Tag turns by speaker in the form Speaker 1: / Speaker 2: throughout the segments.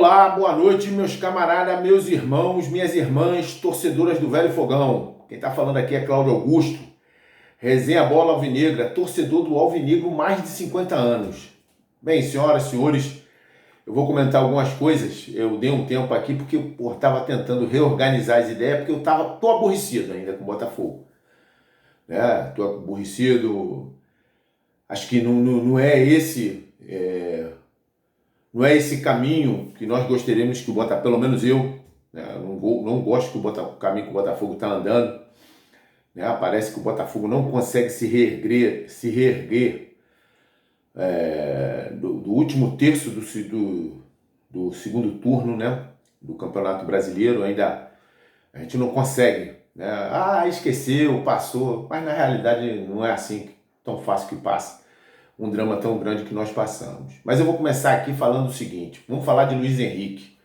Speaker 1: Olá, boa noite, meus camaradas, meus irmãos, minhas irmãs, torcedoras do Velho Fogão. Quem está falando aqui é Cláudio Augusto, resenha Bola Alvinegra, torcedor do Alvinegro mais de 50 anos. Bem, senhoras e senhores, eu vou comentar algumas coisas. Eu dei um tempo aqui porque eu estava tentando reorganizar as ideias, porque tô aborrecido ainda com o Botafogo. Tô aborrecido, acho que não é esse... Não é esse caminho que nós gostaríamos que o Botafogo, pelo menos eu, né, não gosto que o caminho que o Botafogo está andando. Né, parece que o Botafogo não consegue se reerguer do último terço do segundo turno, né, do Campeonato Brasileiro. Ainda a gente não consegue. Né, esqueceu, passou, mas na realidade não é assim tão fácil que passa. Um drama tão grande que nós passamos. Mas eu vou começar aqui falando o seguinte, vamos falar de Luiz Henrique.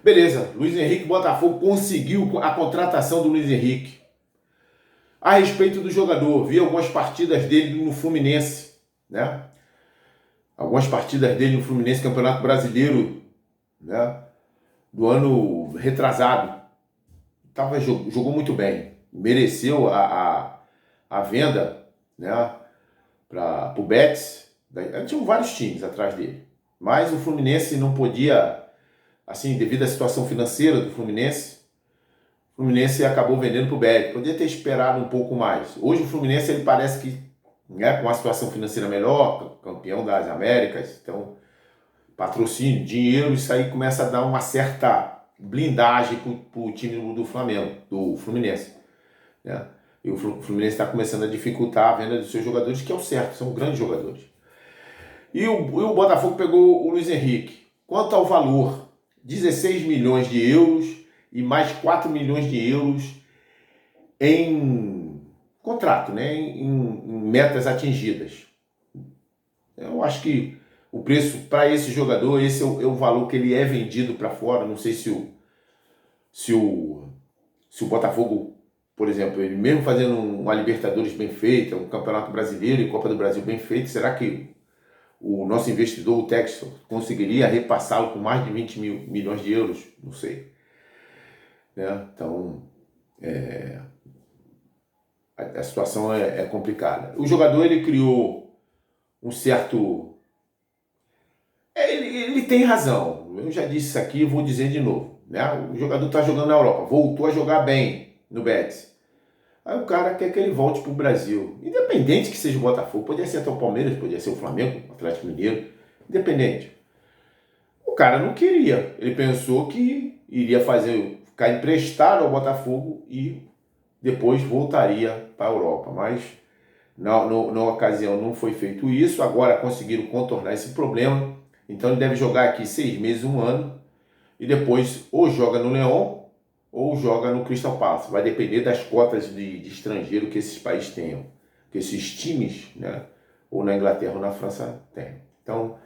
Speaker 1: Beleza, Luiz Henrique, Botafogo conseguiu a contratação do Luiz Henrique. A respeito do jogador, vi algumas partidas dele no Fluminense, né? Algumas partidas dele no Fluminense, Campeonato Brasileiro, né? Do ano retrasado. Jogou muito bem, mereceu a venda, né? Para o Betis, tinham vários times atrás dele, mas o Fluminense não podia, assim, devido à situação financeira do Fluminense, o Fluminense acabou vendendo para o Betis, podia ter esperado um pouco mais. Hoje o Fluminense, ele parece que, né, com uma situação financeira melhor, campeão das Américas, então patrocínio, dinheiro, isso aí começa a dar uma certa blindagem para o time do Flamengo, do Fluminense, né? E o Fluminense está começando a dificultar a venda dos seus jogadores, que é o certo, são grandes jogadores. E o Botafogo pegou o Luiz Henrique. Quanto ao valor, 16 milhões de euros e mais 4 milhões de euros em contrato, né? em metas atingidas. Eu acho que o preço para esse jogador, esse é o valor que ele é vendido para fora. Não sei se o Botafogo, por exemplo, ele mesmo fazendo uma Libertadores bem feita, um Campeonato Brasileiro e Copa do Brasil bem feito, será que o nosso investidor, o Textor, conseguiria repassá-lo com mais de 20 milhões de euros? Não sei. Né? Então, a situação é complicada. O jogador, ele criou um certo... Ele tem razão. Eu já disse isso aqui e vou dizer de novo. Né? O jogador está jogando na Europa, voltou a jogar bem no Betis. Aí o cara quer que ele volte para o Brasil. Independente que seja o Botafogo, podia ser até o Palmeiras, podia ser o Flamengo, o Atlético Mineiro, independente. O cara não queria. Ele pensou que iria ficar emprestado ao Botafogo e depois voltaria para a Europa. Mas na ocasião não foi feito isso. Agora conseguiram contornar esse problema. Então ele deve jogar aqui 6 meses, 1 ano. E depois ou joga no Lyon ou joga no Crystal Palace. Vai depender das cotas de estrangeiro que esses países tenham, que esses times, né, ou na Inglaterra ou na França tenham. Então,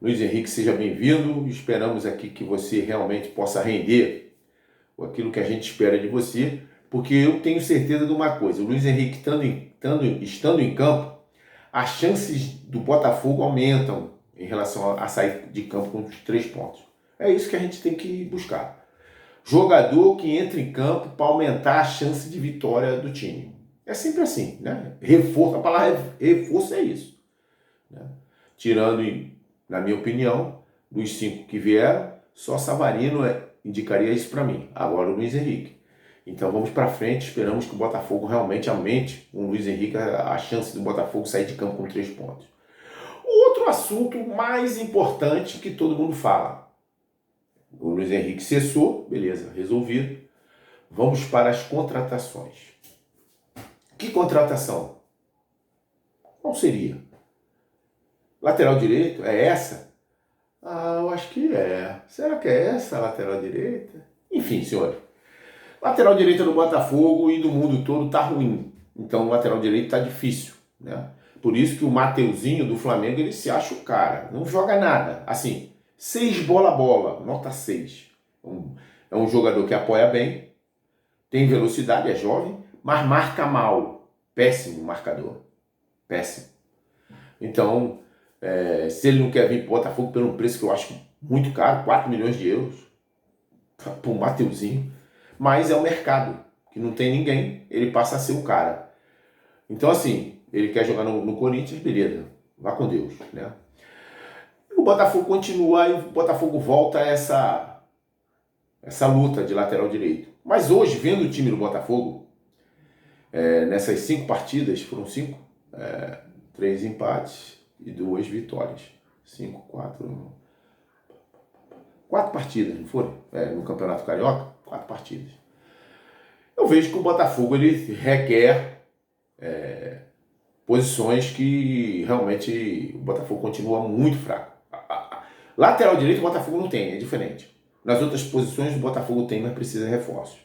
Speaker 1: Luiz Henrique, seja bem-vindo. Esperamos aqui que você realmente possa render aquilo que a gente espera de você, porque eu tenho certeza de uma coisa: o Luiz Henrique estando em campo, as chances do Botafogo aumentam em relação a sair de campo com os 3 pontos. É isso que a gente tem que buscar. Jogador que entra em campo para aumentar a chance de vitória do time. É sempre assim, né? Reforço, a palavra reforço é isso. Né? Tirando, na minha opinião, dos 5 que vieram, só Savarino indicaria isso para mim. Agora o Luiz Henrique. Então vamos para frente, esperamos que o Botafogo realmente aumente o Luiz Henrique, a chance do Botafogo sair de campo com 3 pontos. O outro assunto mais importante que todo mundo fala. O Luiz Henrique cessou, beleza, resolvido. Vamos para as contratações. Que contratação? Qual seria? Lateral direito? É essa? Eu acho que é. Será que é essa a lateral direita? Enfim, senhores. Lateral direita do Botafogo e do mundo todo tá ruim. Então o lateral direito tá difícil, né? Por isso que o Mateuzinho do Flamengo, ele se acha o cara. Não joga nada. Assim, 6 bola, nota 6. É um jogador que apoia bem, tem velocidade, é jovem, mas marca mal. Péssimo marcador. Péssimo. Então, se ele não quer vir para o Botafogo pelo preço que eu acho muito caro, 4 milhões de euros, para o Mateuzinho, mas é o mercado, que não tem ninguém, ele passa a ser o cara. Então assim, ele quer jogar no Corinthians, beleza, vá com Deus, né? O Botafogo continua e o Botafogo volta a essa luta de lateral direito. Mas hoje, vendo o time do Botafogo, nessas 5 partidas, foram 5, 3 empates e 2 vitórias. 5, 4, 4 partidas, não foram? No Campeonato Carioca, 4 partidas. Eu vejo que o Botafogo ele requer posições que realmente o Botafogo continua muito fraco. Lateral direito o Botafogo não tem, é diferente. Nas outras posições o Botafogo tem, mas precisa de reforços.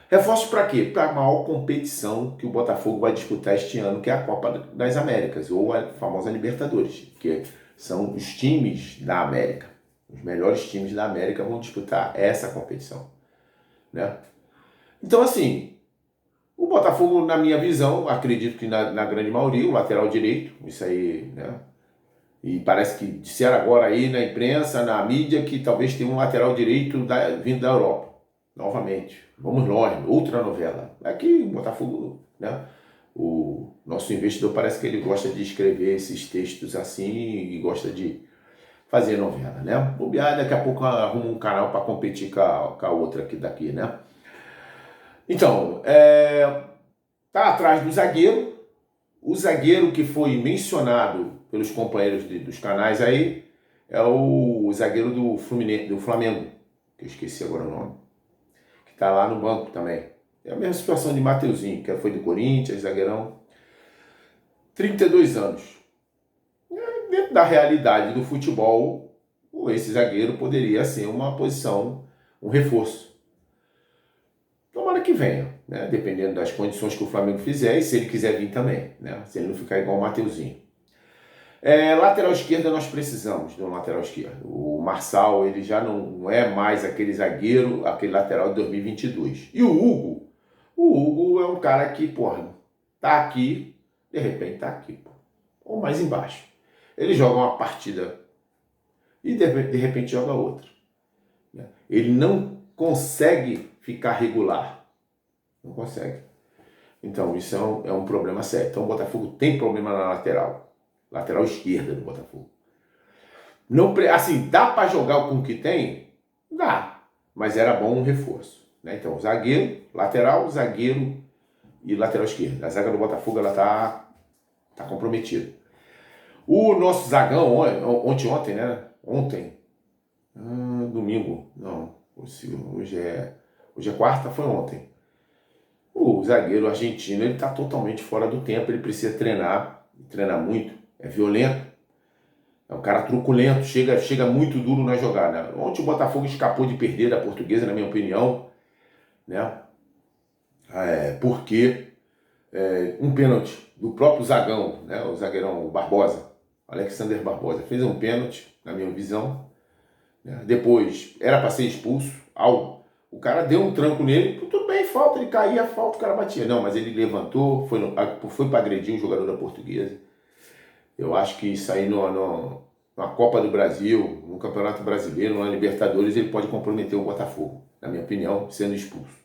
Speaker 1: Reforços para quê? Para a maior competição que o Botafogo vai disputar este ano, que é a Copa das Américas, ou a famosa Libertadores, que são os times da América. Os melhores times da América vão disputar essa competição, né? Então, assim, o Botafogo, na minha visão, acredito que na grande maioria, o lateral direito, isso aí, né? E parece que disseram agora aí na imprensa, na mídia, que talvez tenha um lateral direito vindo da Europa. Novamente, vamos longe, outra novela. Aqui, o Botafogo, né? O nosso investidor parece que ele gosta de escrever esses textos assim e gosta de fazer novela, né? Bobear, daqui a pouco arruma um canal para competir com a outra aqui daqui, né? Então, tá atrás do zagueiro. O zagueiro que foi mencionado pelos companheiros dos canais aí é o zagueiro do Fluminense, do Flamengo, que eu esqueci agora o nome, que tá lá no banco também. É a mesma situação de Mateuzinho, que foi do Corinthians, zagueirão. 32 anos. Dentro da realidade do futebol, esse zagueiro poderia ser uma posição, um reforço. Tomara que venha, né? Dependendo das condições que o Flamengo fizer e se ele quiser vir também, né? Se ele não ficar igual o Mateuzinho. Lateral esquerda nós precisamos de um lateral esquerdo. O Marçal ele já não é mais aquele zagueiro, aquele lateral de 2022. E o Hugo é um cara que, porra, tá aqui, de repente tá aqui, pô. Ou mais embaixo. Ele joga uma partida e de repente joga outra. Ele não consegue ficar regular. Não consegue. Então isso é um problema sério. Então o Botafogo tem problema na lateral esquerda do Botafogo. Não, assim, dá para jogar com o que tem? Dá, mas era bom um reforço, né? Então zagueiro, lateral, zagueiro e lateral esquerda. A zaga do Botafogo ela tá comprometida. O nosso zagão ontem, né? Domingo, não, hoje é quarta, foi ontem. O zagueiro argentino, ele tá totalmente fora do tempo, ele precisa treinar muito, é violento, é um cara truculento, chega muito duro na jogada. Ontem o Botafogo escapou de perder da Portuguesa, na minha opinião, né? Porque um pênalti do próprio zagão, né? O zagueirão Barbosa, Alexander Barbosa, fez um pênalti, na minha visão, né? Depois era para ser expulso, o cara deu um tranco nele, tudo bem, falta, ele caía, falta, o cara batia. Não, mas ele levantou, foi para agredir o jogador da Portuguesa. Eu acho que isso aí na Copa do Brasil, no Campeonato Brasileiro, na Libertadores, ele pode comprometer o Botafogo, na minha opinião, sendo expulso.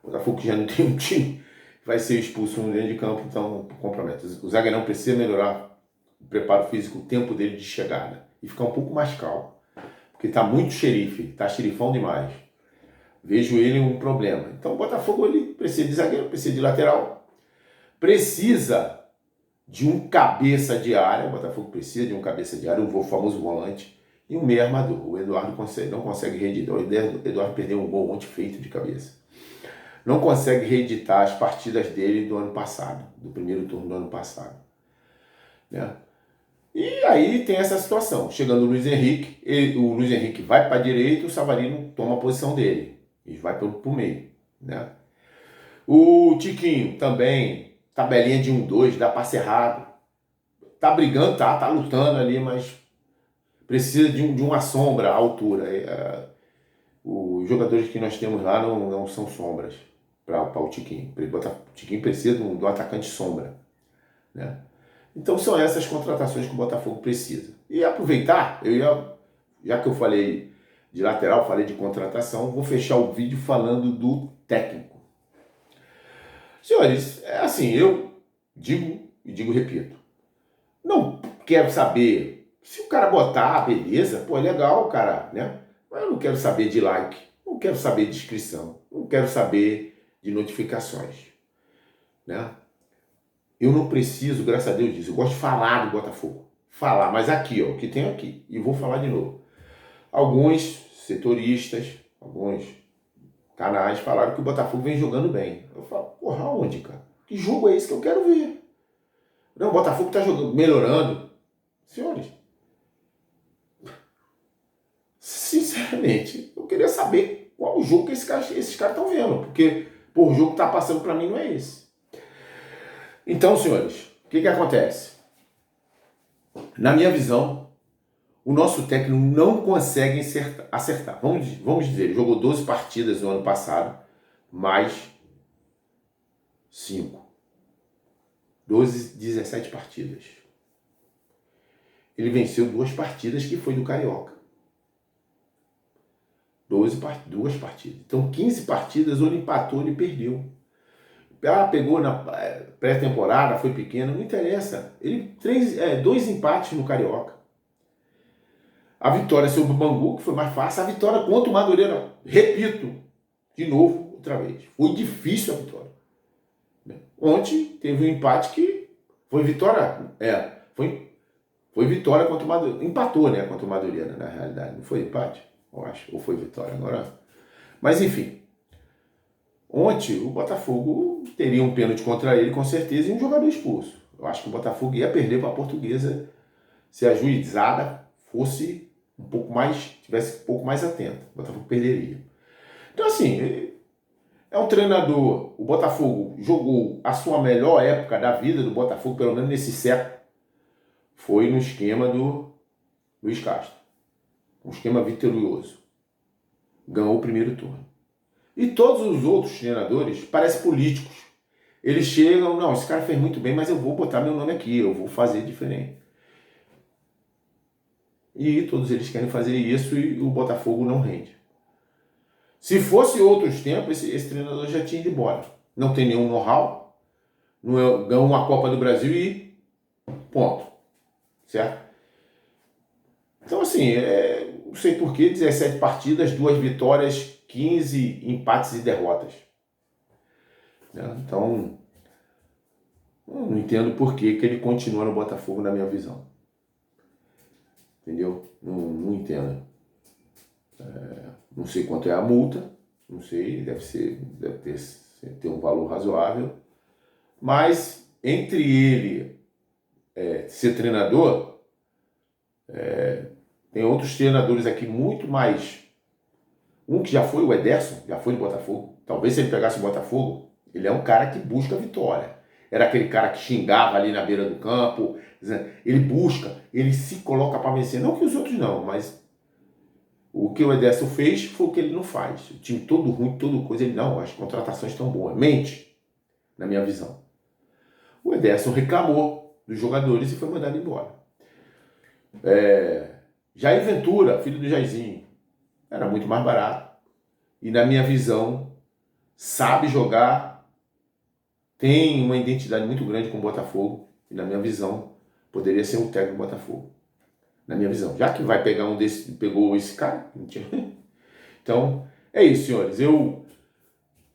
Speaker 1: O Botafogo que já não tem um time, vai ser expulso dentro de campo, então compromete. O zagueirão precisa melhorar o preparo físico, o tempo dele de chegada e ficar um pouco mais calmo, porque está muito xerife, está xerifão demais. Vejo ele um problema. Então o Botafogo ele precisa de zagueiro, precisa de lateral, precisa de um cabeça de área. O Botafogo precisa de um cabeça de área, o famoso volante, e um meio armador. O Eduardo não consegue reeditar. O Eduardo perdeu um gol ontem feito de cabeça. Não consegue reeditar as partidas dele do ano passado, do primeiro turno do ano passado, né? E aí tem essa situação. Chegando o Luiz Henrique vai para a direita, o Savarino toma a posição dele e vai para o meio, né? O Tiquinho também, tabelinha de 1-2, dá passe errado. Tá brigando, tá lutando ali, mas precisa de uma sombra à altura. Os jogadores que nós temos lá não são sombras para o Tiquinho. O Tiquinho precisa de um atacante sombra, né? Então são essas contratações que o Botafogo precisa. E aproveitar, eu ia já que eu falei de lateral, falei de contratação, vou fechar o vídeo falando do técnico. Senhores, é assim, eu digo e repito, não quero saber, se o cara botar, beleza, pô, é legal, cara, né? Mas eu não quero saber de like, não quero saber de inscrição, não quero saber de notificações, né? Eu não preciso, graças a Deus, disso. Eu gosto de falar do Botafogo. Falar, mas aqui, ó, o que tem aqui. E vou falar de novo. Alguns setoristas, alguns canais falaram que o Botafogo vem jogando bem. Eu falo, porra, onde, cara? Que jogo é esse que eu quero ver? Não, o Botafogo tá jogando, melhorando. Senhores, sinceramente, eu queria saber qual o jogo que esses caras estão vendo. Porque, pô, o jogo que tá passando pra mim não é esse. Então, senhores, o que acontece? Na minha visão, o nosso técnico não consegue acertar. Vamos dizer, ele jogou 12 partidas no ano passado, mais 5. 12, 17 partidas. Ele venceu 2 partidas, que foi do Carioca. 2 partidas. Então, 15 partidas, ou ele empatou, ou ele perdeu. Pegou na pré-temporada, foi pequeno, não interessa. Ele 2 empates no Carioca. A vitória sobre o Bangu, que foi mais fácil. A vitória contra o Madureira, repito, de novo, outra vez. Foi difícil a vitória. Ontem teve um empate que foi vitória. Foi vitória contra o Madureira. Empatou, né, contra o Madureira, na realidade. Não foi empate? Eu acho. Ou foi vitória agora. Mas enfim. Ontem o Botafogo teria um pênalti contra ele, com certeza, e um jogador expulso. Eu acho que o Botafogo ia perder para a Portuguesa se a juizada fosse tivesse um pouco mais atenta. O Botafogo perderia. Então, assim, é um treinador. O Botafogo jogou a sua melhor época da vida do Botafogo, pelo menos nesse século, foi no esquema do Luiz Castro. Um esquema vitorioso. Ganhou o primeiro turno. E todos os outros treinadores parecem políticos. Eles chegam, não, esse cara fez muito bem, mas eu vou botar meu nome aqui, eu vou fazer diferente. E todos eles querem fazer isso e o Botafogo não rende. Se fosse outros tempos, esse treinador já tinha ido embora. Não tem nenhum know-how, ganhou uma Copa do Brasil e ponto. Certo? Então, assim, não sei porquê, 17 partidas, 2 vitórias, 15 empates e derrotas. Então, eu não entendo por que ele continua no Botafogo, na minha visão. Entendeu? Não entendo. Não sei quanto é a multa, não sei, deve ter um valor razoável. Mas, entre ele ser treinador, tem outros treinadores aqui muito mais. Um que já foi, o Ederson, já foi no Botafogo. Talvez se ele pegasse o Botafogo, ele é um cara que busca vitória. Era aquele cara que xingava ali na beira do campo. Ele busca, ele se coloca para vencer. Não que os outros não, mas o que o Ederson fez foi o que ele não faz. O time todo ruim, todo coisa, ele não, as contratações estão boas. Mente, na minha visão. O Ederson reclamou dos jogadores e foi mandado embora. Jair Ventura, filho do Jairzinho, era muito mais barato. E na minha visão, sabe jogar, tem uma identidade muito grande com o Botafogo. E na minha visão, poderia ser um técnico do Botafogo. Na minha visão. Já que vai pegar um desse, pegou esse cara. Então, é isso, senhores.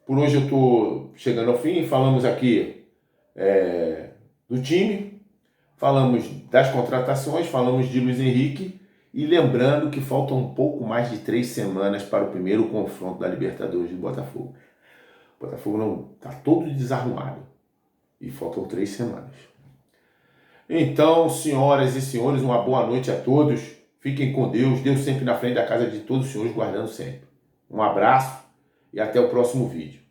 Speaker 1: Por hoje eu estou chegando ao fim. Falamos aqui do time, falamos das contratações, falamos de Luiz Henrique. E lembrando que faltam um pouco mais de 3 semanas para o primeiro confronto da Libertadores do Botafogo. O Botafogo não está todo desarrumado. E faltam 3 semanas. Então, senhoras e senhores, uma boa noite a todos. Fiquem com Deus. Deus sempre na frente da casa de todos os senhores, guardando sempre. Um abraço e até o próximo vídeo.